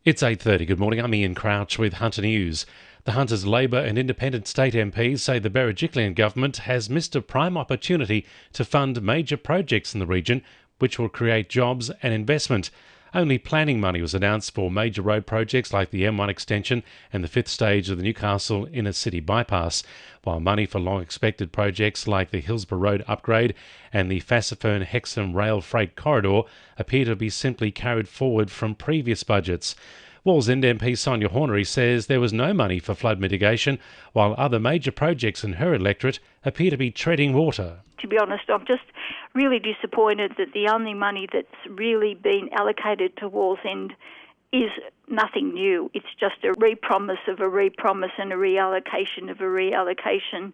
It's 8:30. Good morning. I'm Ian Crouch with Hunter News. The Hunters Labor and Independent State MPs say the Berejiklian government has missed a prime opportunity to fund major projects in the region, which will create jobs and investment. Only planning money was announced for major road projects like the M1 extension and the fifth stage of the Newcastle inner city bypass, while money for long-expected projects like the Hillsborough Road upgrade and the Fassifern-Hexham rail freight corridor appear to be simply carried forward from previous budgets. Wallsend MP Sonia Hornery says there was no money for flood mitigation, while other major projects in her electorate appear to be treading water. To be honest, I'm just really disappointed that the only money that's really been allocated to Wallsend is nothing new. It's just a re-promise of a re-promise and a reallocation of a reallocation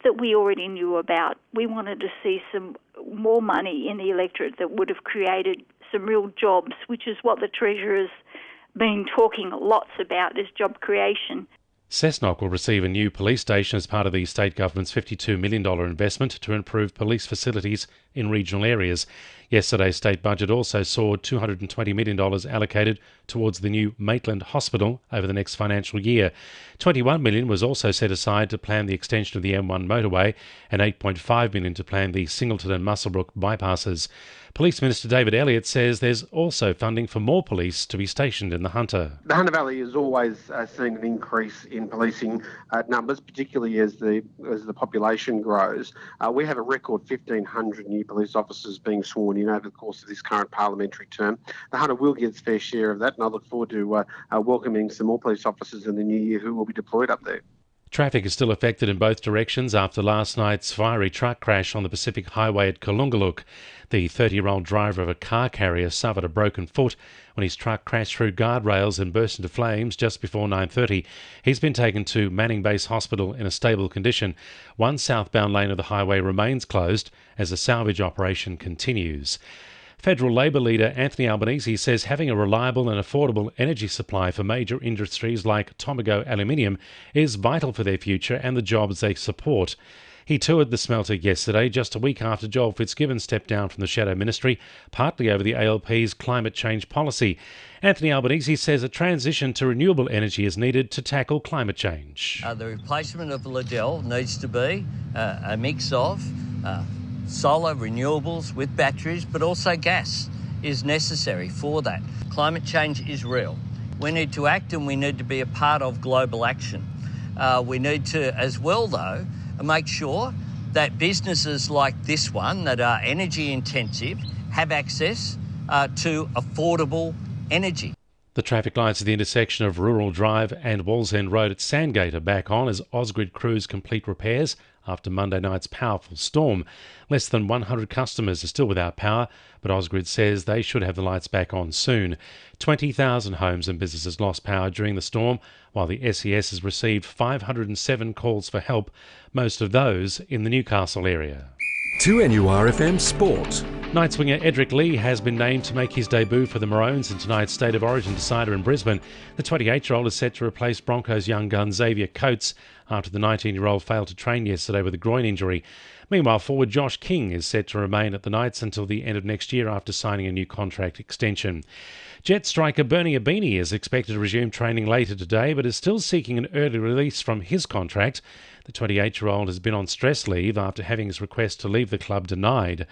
that we already knew about. We wanted to see some more money in the electorate that would have created some real jobs, which is what the Treasurer's been talking lots about, is job creation. Cessnock will receive a new police station as part of the state government's $52 million investment to improve police facilities in regional areas. Yesterday's state budget also saw $220 million allocated towards the new Maitland Hospital over the next financial year. $21 million was also set aside to plan the extension of the M1 motorway and $8.5 million to plan the Singleton and Muswellbrook bypasses. Police Minister David Elliott says there's also funding for more police to be stationed in the Hunter. The Hunter Valley has always seen an increase in policing numbers, particularly as the population grows. We have a record 1,500 new police officers being sworn in over the course of this current parliamentary term. The Hunter will get its fair share of that, and I look forward to welcoming some more police officers in the new year who will be deployed up there. Traffic is still affected in both directions after last night's fiery truck crash on the Pacific Highway at Kalungaluk. The 30-year-old driver of a car carrier suffered a broken foot when his truck crashed through guardrails and burst into flames just before 9:30. He's been taken to Manning Base Hospital in a stable condition. One southbound lane of the highway remains closed as the salvage operation continues. Federal Labor leader Anthony Albanese says having a reliable and affordable energy supply for major industries like Tomago Aluminium is vital for their future and the jobs they support. He toured the smelter yesterday, just a week after Joel Fitzgibbon stepped down from the Shadow Ministry, partly over the ALP's climate change policy. Anthony Albanese says a transition to renewable energy is needed to tackle climate change. The replacement of Liddell needs to be a mix of solar, renewables with batteries, but also gas is necessary for that. Climate change is real. We need to act and we need to be a part of global action. We need to, as well though, make sure that businesses like this one that are energy intensive have access to affordable energy. The traffic lights at the intersection of Rural Drive and Wallsend Road at Sandgate are back on as Ausgrid crews complete repairs after Monday night's powerful storm. Less than 100 customers are still without power, but Ausgrid says they should have the lights back on soon. 20,000 homes and businesses lost power during the storm, while the SES has received 507 calls for help, most of those in the Newcastle area. 2NURFM Sport. Night swinger Edric Lee has been named to make his debut for the Maroons in tonight's State of Origin decider in Brisbane. The 28-year-old is set to replace Broncos young gun Xavier Coates after the 19-year-old failed to train yesterday with a groin injury. Meanwhile, forward Josh King is set to remain at the Knights until the end of next year after signing a new contract extension. Jet striker Bernie Abini is expected to resume training later today, but is still seeking an early release from his contract. The 28-year-old has been on stress leave after having his request to leave the club denied.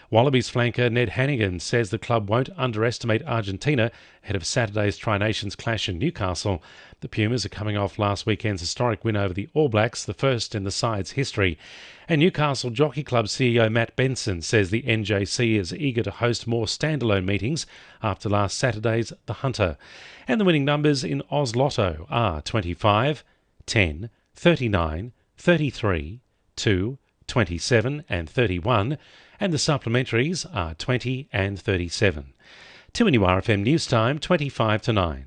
Wallabies flanker Ned Hannigan says the club won't underestimate Argentina ahead of Saturday's Tri-Nations clash in Newcastle. The Pumas are coming off last weekend's historic win over the All Blacks, the first in the side's history. And Newcastle Jockey Club CEO Matt Benson says the NJC is eager to host more standalone meetings after last Saturday's The Hunter. And the winning numbers in Oz Lotto are 25, 10, 39, 33, 2, 27 and 31, and the supplementaries are 20 and 37. 2NURFM News Time, 25 to 9.